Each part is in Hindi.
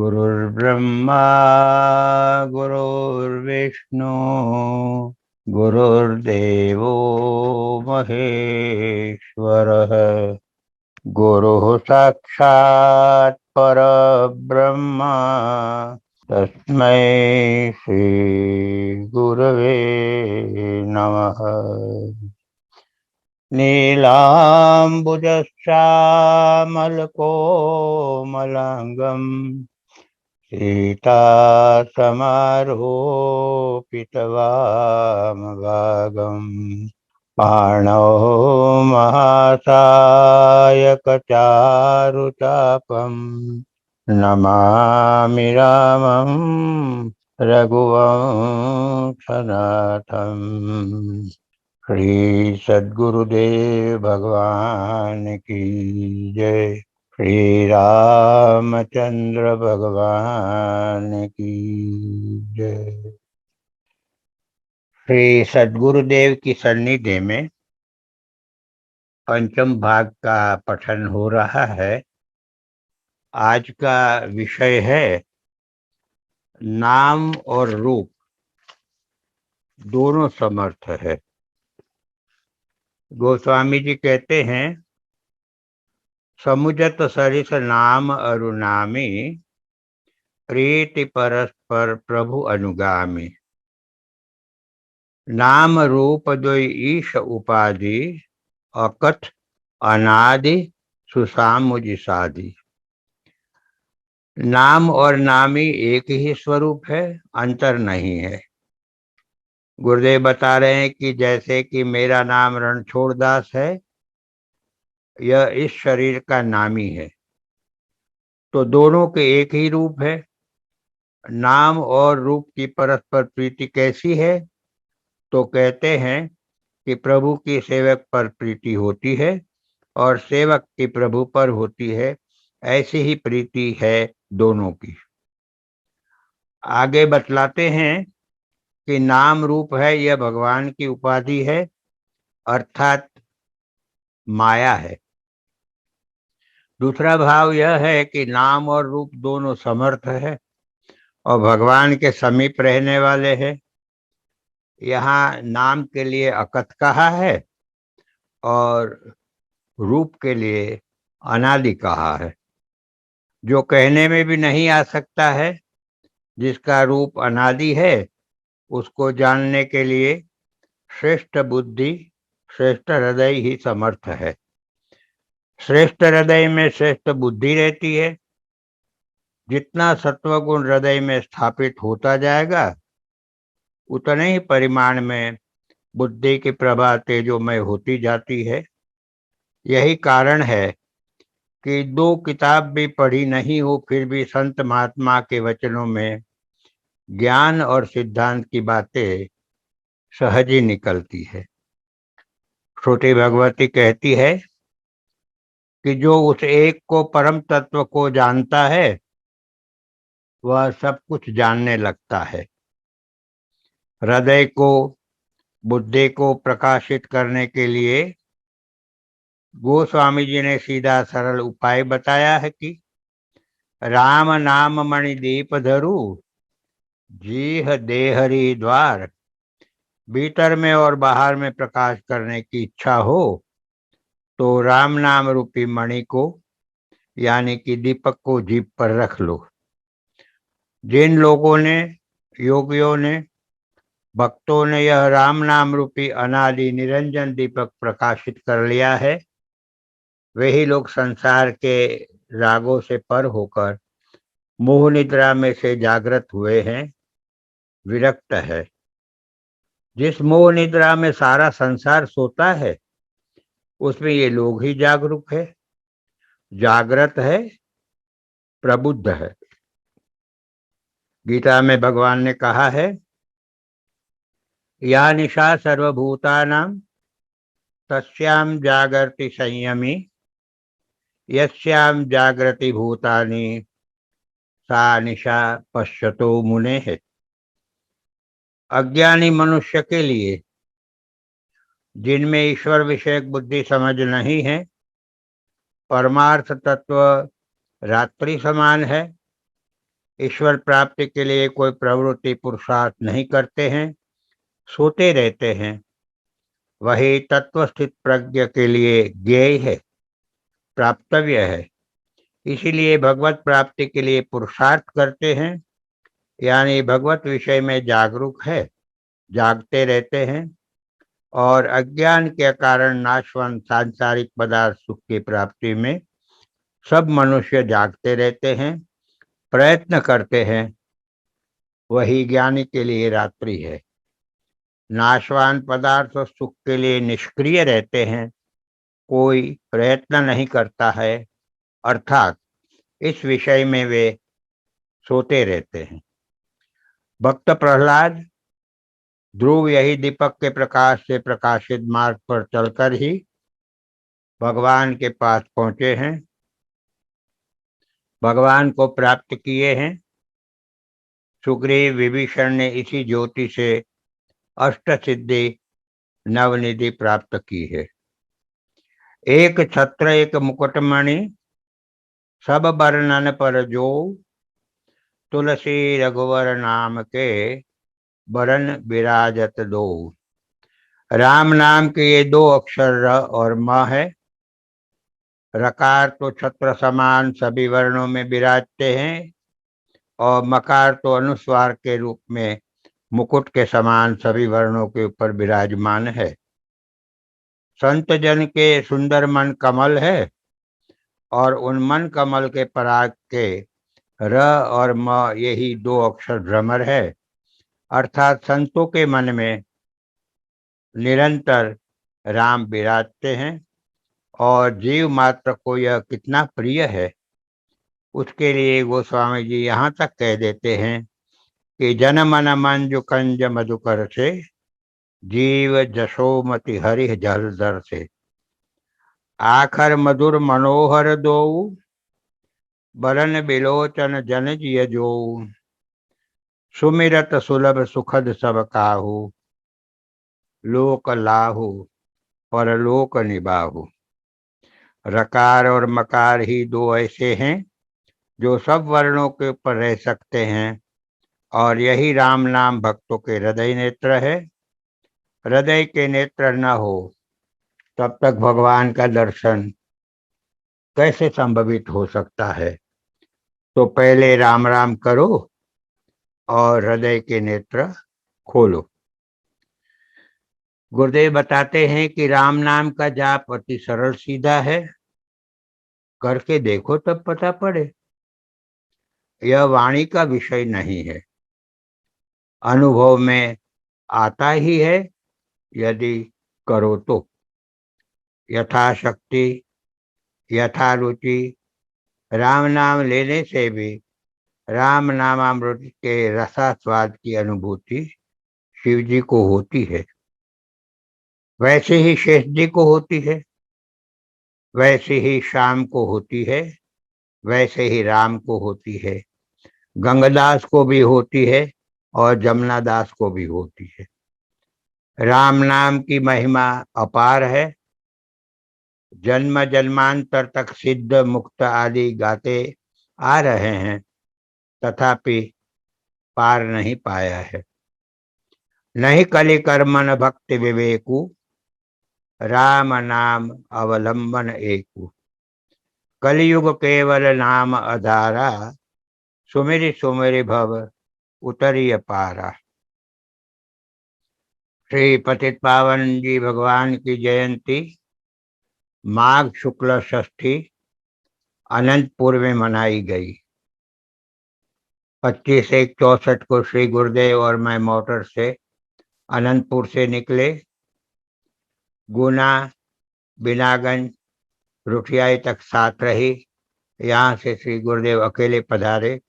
गुरुर्ब्रह्मा गुरुर्विष्णु गुरुर्देवो महेश्वरः। गुरुः साक्षात् परब्रह्म तस्मै श्री गुरवे नमः। नीलाम्बुजश्यामलकोमलाङ्गम् सीतासमारोपितवामभागम् पाणौ महासायकचारुचापम् नमामि रामं रघुवंशनाथम्। श्री सद्गुरुदेव भगवान की जय। श्री रामचंद्र भगवान की जय। श्री सद्गुरुदेव की सन्निधि में पंचम भाग का पठन हो रहा है। आज का विषय है नाम और रूप दोनों समर्थ है। गोस्वामी जी कहते हैं, समुजत सरिस नाम अरुनामी प्रीति परस्पर प्रभु अनुगामी। नाम रूप द्वय ईश उपाधि अकथ अनादि सुसामुज साधि। नाम और नामी एक ही स्वरूप है, अंतर नहीं है। गुरुदेव बता रहे हैं कि जैसे कि मेरा नाम रणछोड़ दास है, यह इस शरीर का नामी है, तो दोनों के एक ही रूप है। नाम और रूप की परस्पर प्रीति कैसी है? तो कहते हैं कि प्रभु की सेवक पर प्रीति होती है और सेवक की प्रभु पर होती है। ऐसी ही प्रीति है दोनों की। आगे बतलाते हैं कि नाम रूप है, यह भगवान की उपाधि है, अर्थात माया है। दूसरा भाव यह है कि नाम और रूप दोनों समर्थ है और भगवान के समीप रहने वाले हैं। यहाँ नाम के लिए अकथ कहा है और रूप के लिए अनादि कहा है। जो कहने में भी नहीं आ सकता है, जिसका रूप अनादि है, उसको जानने के लिए श्रेष्ठ बुद्धि, श्रेष्ठ हृदय ही समर्थ है। श्रेष्ठ हृदय में श्रेष्ठ बुद्धि रहती है। जितना सत्वगुण हृदय में स्थापित होता जाएगा, उतने ही परिमाण में बुद्धि की प्रभा तेजोमय होती जाती है। यही कारण है कि दो किताब भी पढ़ी नहीं हो, फिर भी संत महात्मा के वचनों में ज्ञान और सिद्धांत की बातें सहज ही निकलती है। श्रुति भगवती कहती है कि जो उस एक को, परम तत्व को जानता है, वह सब कुछ जानने लगता है। हृदय को, बुद्धि को प्रकाशित करने के लिए गोस्वामी जी ने सीधा सरल उपाय बताया है कि राम नाम मणि दीप धरु जीह देहरी द्वार। भीतर में और बाहर में प्रकाश करने की इच्छा हो तो राम नाम रूपी मणि को, यानी कि दीपक को जीभ पर रख लो। जिन लोगों ने, योगियों ने, भक्तों ने यह राम नाम रूपी अनादि निरंजन दीपक प्रकाशित कर लिया है, वही लोग संसार के रागों से पर होकर मोह निद्रा में से जागृत हुए हैं, विरक्त है। जिस मोह निद्रा में सारा संसार सोता है, उसमें ये लोग ही जागरूक है, जागृत है, प्रबुद्ध है। गीता में भगवान ने कहा है, या निशा सर्वभूतानां तस्याम जागर्ति संयमी यस्याम जागृति भूतानि सा निशा पश्यतो मुने है। अज्ञानी मनुष्य के लिए, जिनमें ईश्वर विषयक बुद्धि समझ नहीं है, परमार्थ तत्व रात्रि समान है। ईश्वर प्राप्ति के लिए कोई प्रवृत्ति पुरुषार्थ नहीं करते हैं, सोते रहते हैं। वही तत्वस्थित प्रज्ञ के लिए ज्ञेय है, प्राप्तव्य है। इसीलिए भगवत प्राप्ति के लिए पुरुषार्थ करते हैं, यानी भगवत विषय में जागरूक है, जागते रहते हैं। और अज्ञान के कारण नाशवान सांसारिक पदार्थ सुख की प्राप्ति में सब मनुष्य जागते रहते हैं, प्रयत्न करते हैं। वही ज्ञानी के लिए रात्रि है। नाशवान पदार्थ सुख के लिए निष्क्रिय रहते हैं, कोई प्रयत्न नहीं करता है, अर्थात इस विषय में वे सोते रहते हैं। भक्त प्रहलाद ध्रुव यही दीपक के प्रकाश से प्रकाशित मार्ग पर चलकर ही भगवान के पास पहुंचे हैं, भगवान को प्राप्त किए हैं। सुग्रीव विभीषण ने इसी ज्योति से अष्ट सिद्धि नवनिधि प्राप्त की है। एक छत्र एक मुकुटमणि सब वर्णन पर जो, तुलसी रघुवर नाम के बरन विराजत दो। राम नाम के ये दो अक्षर र और म है। रकार तो छत्र समान सभी वर्णों में विराजते हैं और मकार तो अनुस्वार के रूप में मुकुट के समान सभी वर्णों के ऊपर विराजमान है। संत जन के सुंदर मन कमल है और उन मन कमल के पराग के र और म यही दो अक्षर भ्रमर है। अर्थात संतों के मन में निरंतर राम विराजते हैं और जीव मात्र को यह कितना प्रिय है, उसके लिए गोस्वामी जी यहाँ तक कह देते हैं कि जन मन मंजु कंज मधुकर से, जीव जशोमति हरि जल दर से। आखर मधुर मनोहर दो, बरन बिलोचन जन जिय जो। सुमिरत सुलभ सुखद सब काहू, लोक लाहू परलोक निबाहू। रकार और मकार ही दो ऐसे हैं जो सब वर्णों के ऊपर रह सकते हैं और यही राम नाम भक्तों के हृदय नेत्र है। हृदय के नेत्र न हो तब तक भगवान का दर्शन कैसे संभवित हो सकता है। तो पहले राम राम करो और हृदय के नेत्र खोलो। गुरुदेव बताते हैं कि राम नाम का जाप अति सरल सीधा है, करके देखो तब पता पड़े। यह वाणी का विषय नहीं है, अनुभव में आता ही है यदि करो तो। यथाशक्ति यथा रुचि राम नाम लेने से भी राम नामामृत के रसास्वाद की अनुभूति शिव जी को होती है, वैसे ही शेष जी को होती है, वैसे ही श्याम को होती है, वैसे ही राम को होती है, गंगदास को भी होती है और जमुना दास को भी होती है। राम नाम की महिमा अपार है। जन्म जन्मांतर तक सिद्ध मुक्त आदि गाते आ रहे हैं, तथापि पार नहीं पाया है। नहीं कलि कर्मन भक्ति विवेकु, राम नाम अवलंबन एकु। कलयुग केवल नाम आधारा, सुमिरि सुमिरि भव उतरिय पारा। श्री पतित पावन जी भगवान की जयंती माघ शुक्ल षष्ठी अनंतपुर में मनाई गई। 25/1/64 को श्री गुरुदेव और मैं मोटर से अनंतपुर से निकले। गुना, बिनागंज, रुठियाई तक साथ रही। यहाँ से श्री गुरुदेव अकेले पधारे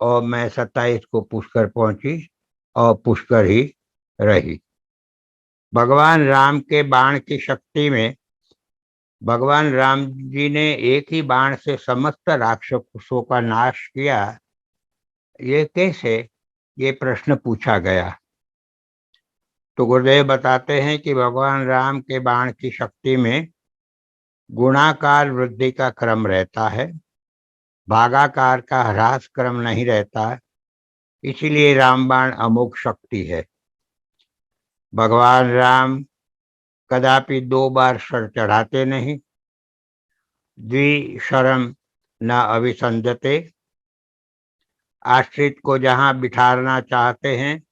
और मैं 27 को पुष्कर पहुंची और पुष्कर ही रही। भगवान राम के बाण की शक्ति में भगवान राम जी ने एक ही बाण से समस्त राक्षसों का नाश किया, ये कैसे, ये प्रश्न पूछा गया। तो गुरुदेव बताते हैं कि भगवान राम के बाण की शक्ति में गुणाकार वृद्धि का क्रम रहता है। भागाकार का ह्रास क्रम नहीं रहता, इसलिए रामबाण अमोघ शक्ति है। भगवान राम कदापि 2 बार सर चढ़ाते नहीं। द्विशरम न अभिसंधते। आश्रित को जहां बिठाना चाहते हैं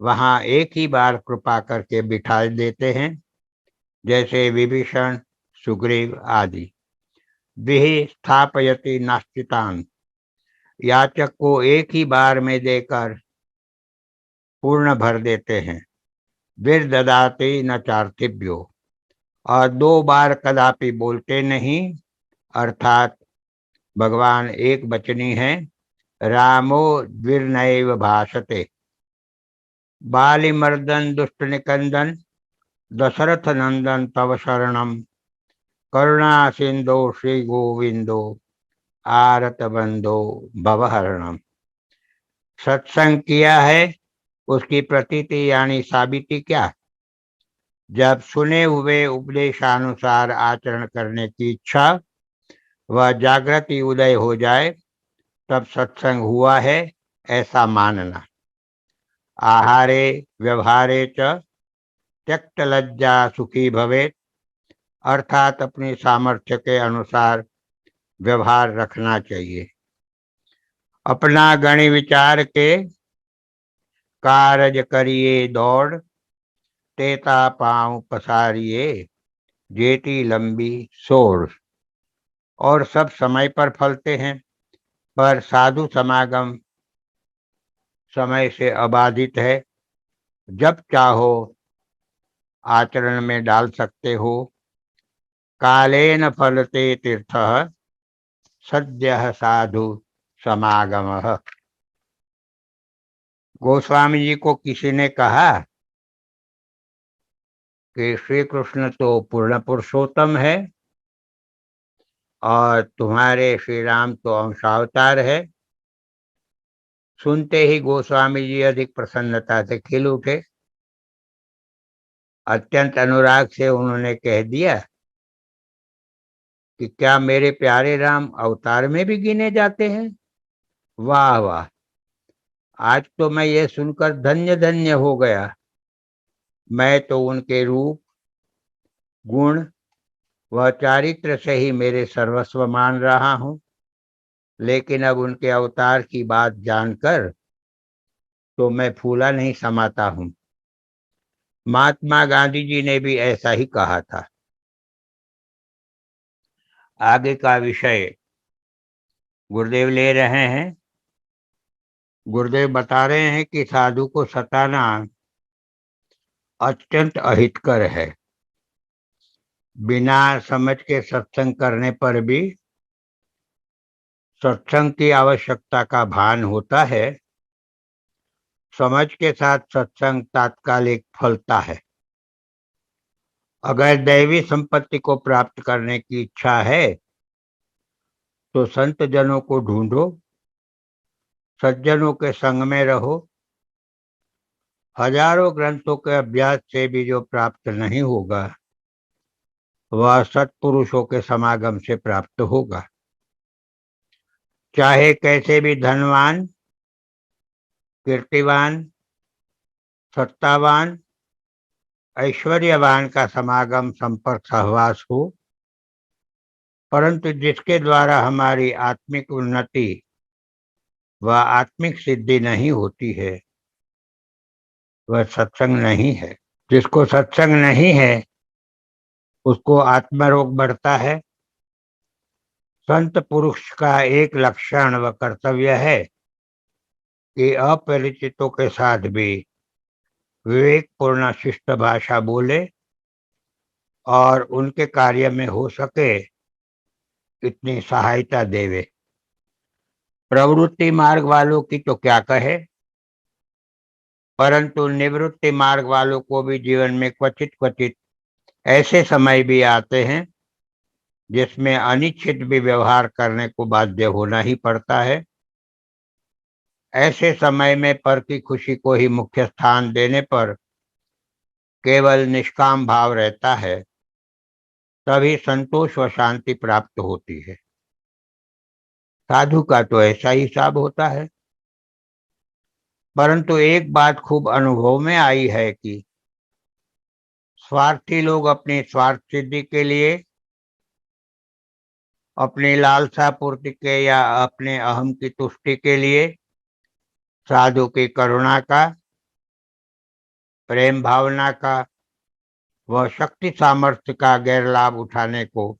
वहां एक ही बार कृपा करके बिठा देते हैं, जैसे विभीषण, सुग्रीव आदि। द्विहि स्थापयति नास्तितान। याचक को एक ही बार में देकर पूर्ण भर देते हैं। वीर ददाति न चार्थिभ्यो। और 2 बार कदापि बोलते नहीं, अर्थात भगवान एक वचनी है। रामो द्विर्नैव भाषते। बालिमर्दन दुष्ट निकंदन, दशरथ नंदन तव शरणम। करुणा सिंधो श्री गोविंदो, आरत बंधो भवहरणम। सत्संग किया है, उसकी प्रतीति यानी साबिती क्या? जब सुने हुए उपदेशानुसार आचरण करने की इच्छा व जागृति उदय हो जाए, तब सत्संग हुआ है ऐसा मानना। आहारे व्यवहारे च त्यक्त लज्जा सुखी भवेत। अर्थात अपनी सामर्थ्य के अनुसार व्यवहार रखना चाहिए। अपना गणि विचार के कारज करिए दौड़। तेता पांव पसारिए, जेती लंबी सोड़। और सब समय पर फलते हैं, पर साधु समागम समय से अबाधित है। जब चाहो आचरण में डाल सकते हो। कालेन फलते तीर्थः, सद्यः साधु समागमः। गोस्वामी जी को किसी ने कहा कि श्री कृष्ण तो पूर्ण पुरुषोत्तम है और तुम्हारे श्री राम तो अंशावतार है। सुनते ही गोस्वामी जी अधिक प्रसन्नता से खिल उठे। अत्यंत अनुराग से उन्होंने कह दिया कि क्या मेरे प्यारे राम अवतार में भी गिने जाते हैं? वाह वाह, आज तो मैं ये सुनकर धन्य धन्य हो गया। मैं तो उनके रूप, गुण व चारित्र से ही मेरे सर्वस्व मान रहा हूँ, लेकिन अब उनके अवतार की बात जानकर तो मैं फूला नहीं समाता हूँ। महात्मा गांधी जी ने भी ऐसा ही कहा था। आगे का विषय गुरुदेव ले रहे हैं। गुरुदेव बता रहे हैं कि साधु को सताना अत्यंत अहितकर है। बिना समझ के सत्संग करने पर भी सत्संग की आवश्यकता का भान होता है। समझ के साथ सत्संग तात्कालिक फलता है। अगर दैवी संपत्ति को प्राप्त करने की इच्छा है तो संत जनों को ढूंढो, सज्जनों के संग में रहो। हजारों ग्रंथों के अभ्यास से भी जो प्राप्त नहीं होगा, वह सत्पुरुषों के समागम से प्राप्त होगा। चाहे कैसे भी धनवान, कीर्तिवान, सत्तावान, ऐश्वर्यवान का समागम, संपर्क, सहवास हो, परंतु जिसके द्वारा हमारी आत्मिक उन्नति व आत्मिक सिद्धि नहीं होती है, वह सत्संग नहीं है। जिसको सत्संग नहीं है उसको आत्मरोग बढ़ता है। संत पुरुष का एक लक्षण व कर्तव्य है कि अपरिचितों के साथ भी विवेकपूर्ण शिष्ट भाषा बोले और उनके कार्य में हो सके इतनी सहायता देवे। प्रवृत्ति मार्ग वालों की तो क्या कहे, परंतु निवृत्ति मार्ग वालों को भी जीवन में क्वचित क्वचित ऐसे समय भी आते हैं जिसमें अनिश्चित भी व्यवहार करने को बाध्य होना ही पड़ता है। ऐसे समय में पर की खुशी को ही मुख्य स्थान देने पर केवल निष्काम भाव रहता है, तभी संतोष व शांति प्राप्त होती है। साधु का तो ऐसा ही हिसाब होता है। परंतु एक बात खूब अनुभव में आई है कि स्वार्थी लोग अपनी स्वार्थ सिद्धि के लिए, अपनी लालसा पूर्ति के या अपने अहम की तुष्टि के लिए साधु की करुणा का, प्रेम भावना का व शक्ति सामर्थ्य का गैर लाभ उठाने को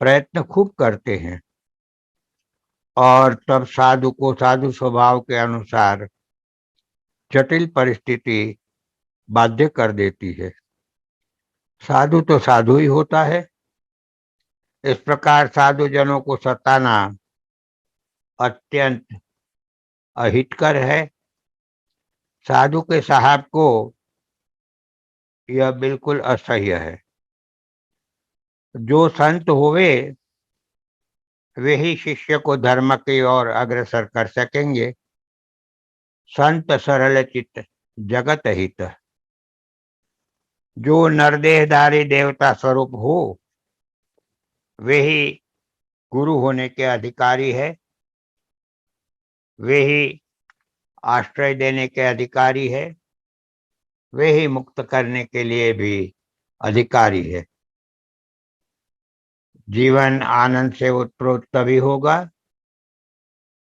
प्रयत्न खूब करते हैं और तब साधु को साधु स्वभाव के अनुसार जटिल परिस्थिति बाध्य कर देती है। साधु तो साधु ही होता है। इस प्रकार साधु जनों को सताना अत्यंत अहितकर है। साधु के साहब को यह बिल्कुल असह्य है। जो संत होवे वे ही शिष्य को धर्म की ओर अग्रसर कर सकेंगे। संत सरल चित्त जगत हित। जो नरदेहधारी देवता स्वरूप हो वे ही गुरु होने के अधिकारी है। वे ही आश्रय देने के अधिकारी है। वे ही मुक्त करने के लिए भी अधिकारी है। जीवन आनंद से उत्प्रोत तभी होगा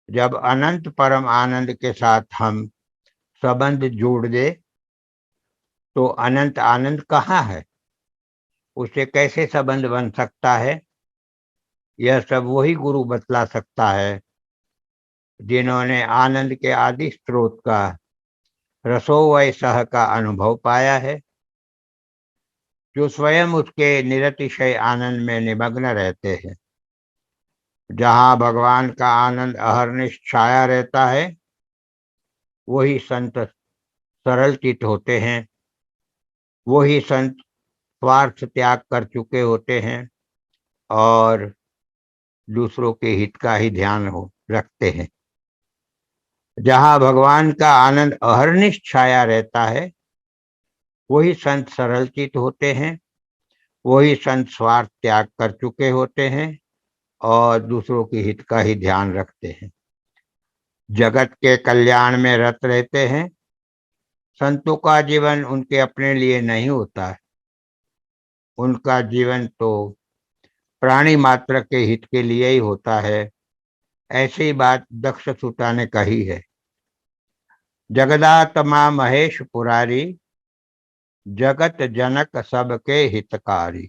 जब अनंत परम आनंद के साथ हम संबंध जोड़ दे। तो अनंत आनंद कहाँ है, उसे कैसे संबंध बन सकता है, यह सब वही गुरु बतला सकता है जिन्होंने आनंद के आदि स्रोत का रसोवय सह का अनुभव पाया है, जो स्वयं उसके निरतिशय आनंद में निमग्न रहते हैं। जहाँ भगवान का आनंद अहर्निश छाया रहता है वही संत सरल चित होते हैं। वही संत स्वार्थ त्याग कर चुके होते हैं और दूसरों के हित का ही ध्यान रखते हैं। जहाँ भगवान का आनंद अहर्निश छाया रहता है वही संत सरल चित होते हैं। वही संत स्वार्थ त्याग कर चुके होते हैं और दूसरों के हित का ही ध्यान रखते हैं। जगत के कल्याण में रत रहते हैं। संतों का जीवन उनके अपने लिए नहीं होता है। उनका जीवन तो प्राणी मात्र के हित के लिए ही होता है। ऐसी बात दक्ष सुता ने कही है। जगदात्मा महेश पुरारी, जगत जनक सबके हितकारी।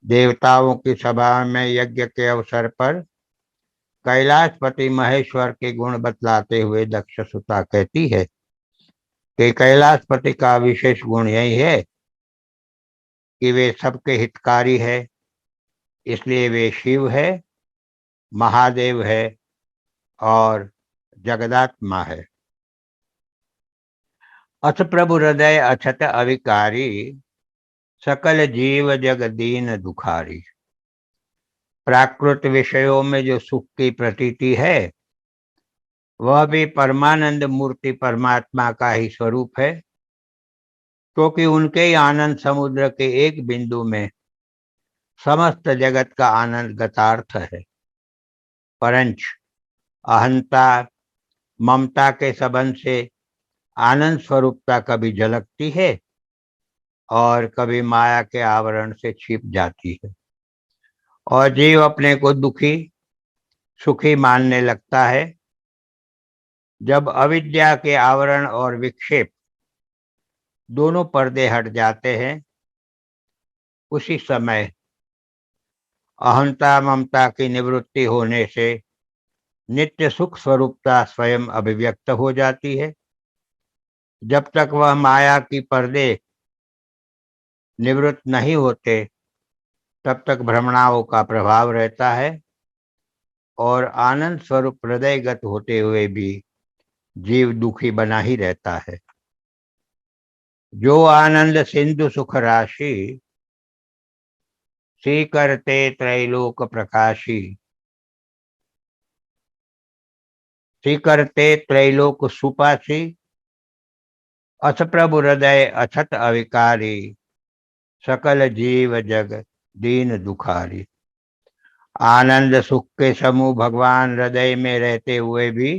देवताओं की सभा में यज्ञ के अवसर पर कैलाशपति महेश्वर के गुण बतलाते हुए दक्ष सुता कहती है कि कैलाशपति का विशेष गुण यही है कि वे सबके हितकारी है। इसलिए वे शिव है, महादेव है और जगदात्मा है। अथ प्रभु हृदय अछत अविकारी, सकल जीव जग दीन दुखारी। प्राकृत विषयों में जो सुख की प्रतीति है वह भी परमानंद मूर्ति परमात्मा का ही स्वरूप है, क्योंकि उनके ही आनंद समुद्र के एक बिंदु में समस्त जगत का आनंद गतार्थ है। परंच अहंता ममता के संबंध से आनंद स्वरूपता कभी झलकती है और कभी माया के आवरण से छिप जाती है और जीव अपने को दुखी सुखी मानने लगता है। जब अविद्या के आवरण और विक्षेप दोनों पर्दे हट जाते हैं उसी समय अहंता ममता की निवृत्ति होने से नित्य सुख स्वरूपता स्वयं अभिव्यक्त हो जाती है। जब तक वह माया की पर्दे निवृत्त नहीं होते तब तक भ्रमणाओं का प्रभाव रहता है और आनंद स्वरूप हृदयगत होते हुए भी जीव दुखी बना ही रहता है। जो आनंद सिंधु सुख राशि, सी करते त्रैलोक प्रकाशी। सी करते त्रैलोक सुपासी, अथ प्रभु हृदय अछत अविकारी। सकल जीव जग दीन दुखारी। आनंद सुख के समूह भगवान हृदय में रहते हुए भी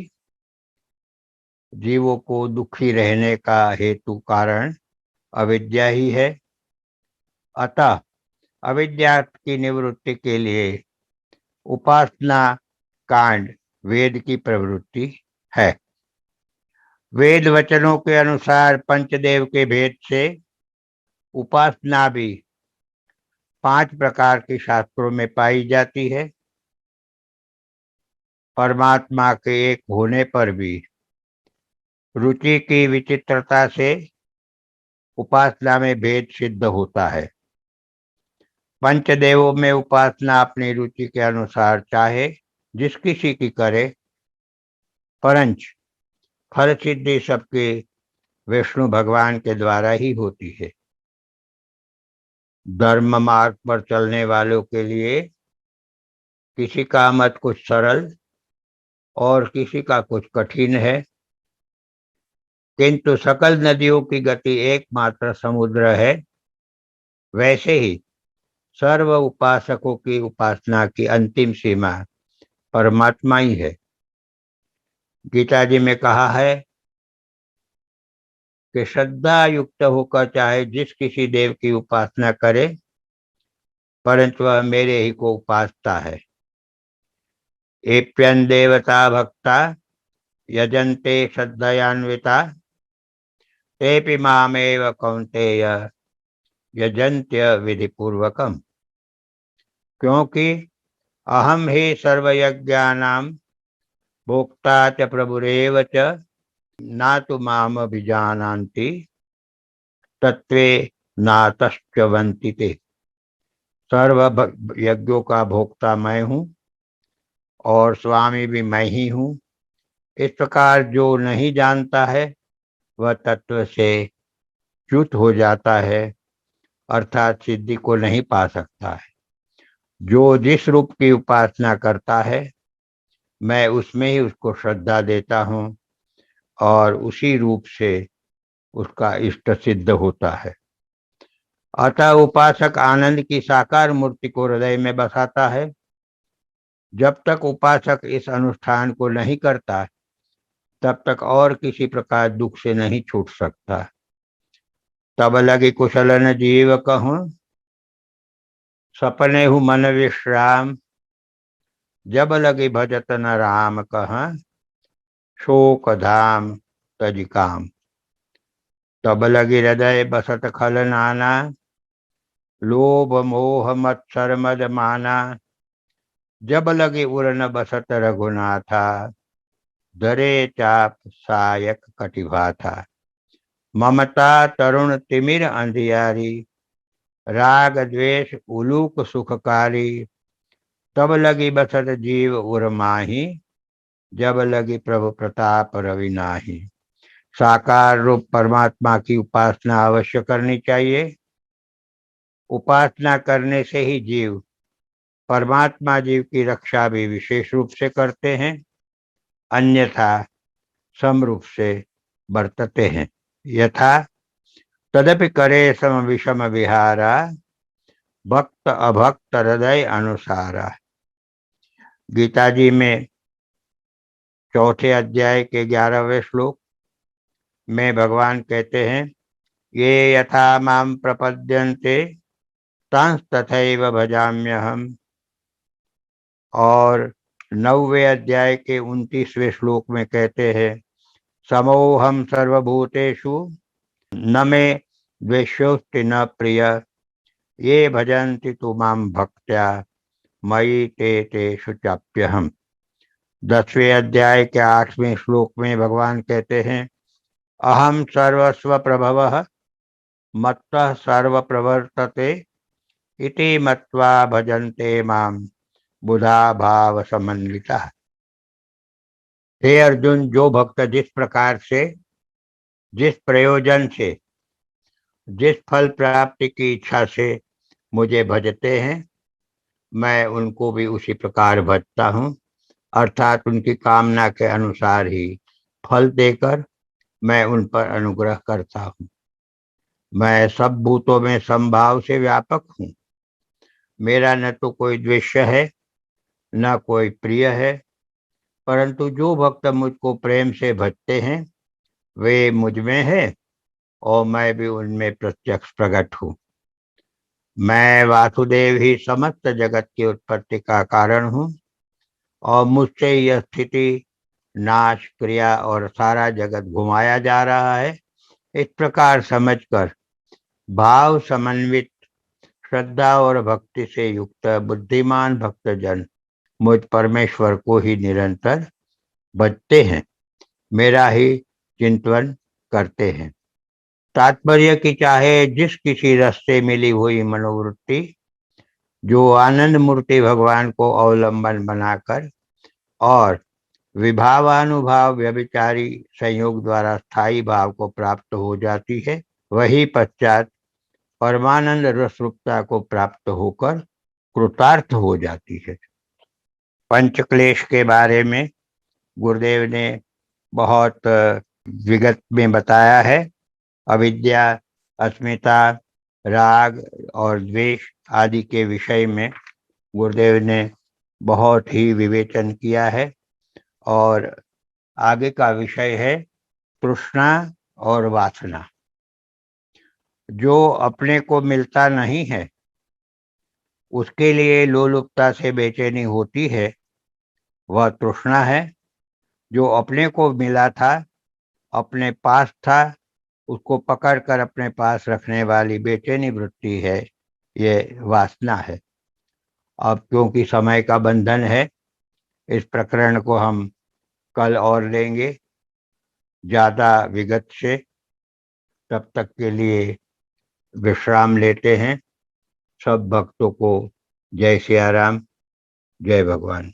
जीवों को दुखी रहने का हेतु कारण अविद्या ही है। अतः अविद्या की निवृत्ति के लिए उपासना कांड वेद की प्रवृत्ति है। वेद वचनों के अनुसार पंचदेव के भेद से उपासना भी 5 प्रकार के शास्त्रों में पाई जाती है। परमात्मा के एक होने पर भी रुचि की विचित्रता से उपासना में भेद सिद्ध होता है। पंचदेवों में उपासना अपनी रुचि के अनुसार चाहे जिस किसी की करे, परंच फल सिद्धि सबके विष्णु भगवान के द्वारा ही होती है। धर्म मार्ग पर चलने वालों के लिए किसी का मत कुछ सरल और किसी का कुछ कठिन है, किंतु सकल नदियों की गति एकमात्र समुद्र है। वैसे ही सर्व उपासकों की उपासना की अंतिम सीमा परमात्मा ही है। गीता जी में कहा है कि श्रद्धा युक्त होकर चाहे जिस किसी देव की उपासना करे, परंतु वह मेरे ही को उपासता है। एप्यन देवता भक्ता यजन्ते श्रद्धयान्विता तेपि मामेव कौन्तेय यजन्त्य विधिपूर्वकम। क्योंकि अहम ही सर्वयज्ञानां भोक्ता च प्रभुरेव च ना तो माम अभिजानान्ति तत्वे नातश्च वन्तिते। सर्व यज्ञों का भोक्ता मैं हूँ और स्वामी भी मैं ही हूँ। इस प्रकार जो नहीं जानता है वह तत्व से च्युत हो जाता है, अर्थात सिद्धि को नहीं पा सकता है। जो जिस रूप की उपासना करता है मैं उसमें ही उसको श्रद्धा देता हूँ और उसी रूप से उसका इष्ट सिद्ध होता है। अतः उपासक आनंद की साकार मूर्ति को हृदय में बसाता है। जब तक उपासक इस अनुष्ठान को नहीं करता तब तक और किसी प्रकार दुख से नहीं छूट सकता। तब लगी कुशलन जीव कहूँ सपने हूँ मन विश्राम, जब लगी भजत न राम कह शोक धाम तज काम। तब लगी हृदय बसत खल नाना, लोभ मोह मत्सर मद माना। जब लगे उर न बसत रघुनाथा, धरे चाप सायक कटिभा था। ममता तरुण तिमिर अंधियारी, राग द्वेष उलूक सुखकारी। तब लगी बसत जीव उर माही, जब लगी प्रभु प्रताप रवि नाही। साकार रूप परमात्मा की उपासना अवश्य करनी चाहिए। उपासना करने से ही जीव परमात्मा जीव की रक्षा भी विशेष रूप से करते हैं, अन्यथा समरूप से बरतते हैं। यथा तदपि करे सम विषम विहारा, भक्त अभक्त हृदय अनुसारा। गीता जी में 4थे अध्याय के 11वें श्लोक में भगवान कहते हैं, ये यथा माम प्रपद्यन्ते तांस तथैव भजाम्यहम्। और 9वें अध्याय के 29वें श्लोक में कहते हैं, समोहम सर्वभूतेषु न मे द्वेष्योस्ति न प्रिय, ये भजन्ति तु माम भक्त्या मयि ते तेषु चाप्यहम्। 10वें अध्याय के 8वें श्लोक में भगवान कहते हैं, अहम सर्वस्व प्रभवः मत्तः सर्व प्रवर्तते, इति मत्वा भजन्ते माम बुधा भाव समन्विता। हे अर्जुन, जो भक्त जिस प्रकार से, जिस प्रयोजन से, जिस फल प्राप्ति की इच्छा से मुझे भजते हैं, मैं उनको भी उसी प्रकार भजता हूँ। अर्थात उनकी कामना के अनुसार ही फल देकर मैं उन पर अनुग्रह करता हूँ। मैं सब भूतों में समभाव से व्यापक हूँ। मेरा न तो कोई द्वेष है न कोई प्रिय है, परंतु जो भक्त मुझको प्रेम से भजते हैं वे मुझ में है और मैं भी उनमें प्रत्यक्ष प्रकट हूँ। मैं वासुदेव ही समस्त जगत की उत्पत्ति का कारण हूँ और मुझसे यह स्थिति, नाश, क्रिया और सारा जगत घुमाया जा रहा है। इस प्रकार समझकर भाव समन्वित, श्रद्धा और भक्ति से युक्त बुद्धिमान भक्तजन मुझ परमेश्वर को ही निरंतर भजते हैं, मेरा ही चिंतन करते हैं। तात्पर्य की चाहे जिस किसी रस से मिली हुई मनोवृत्ति जो आनंद मूर्ति भगवान को अवलंबन बनाकर और विभावानुभाव व्यभिचारी संयोग द्वारा स्थायी भाव को प्राप्त हो जाती है, वही पश्चात परमानंद रस रूपता को प्राप्त होकर कृतार्थ हो जाती है। पंचक्लेश के बारे में गुरुदेव ने बहुत विगत में बताया है। अविद्या, अस्मिता, राग और द्वेष आदि के विषय में गुरुदेव ने बहुत ही विवेचन किया है और आगे का विषय है तृष्णा और वासना। जो अपने को मिलता नहीं है उसके लिए लोलुपता से बेचैनी होती है, वह तृष्णा है। जो अपने को मिला था, अपने पास था, उसको पकड़कर अपने पास रखने वाली बेचैनी वृत्ति है, ये वासना है। अब क्योंकि समय का बंधन है, इस प्रकरण को हम कल और लेंगे ज्यादा विगत से। तब तक के लिए विश्राम लेते हैं। सब भक्तों को जय सिया राम, जय भगवान।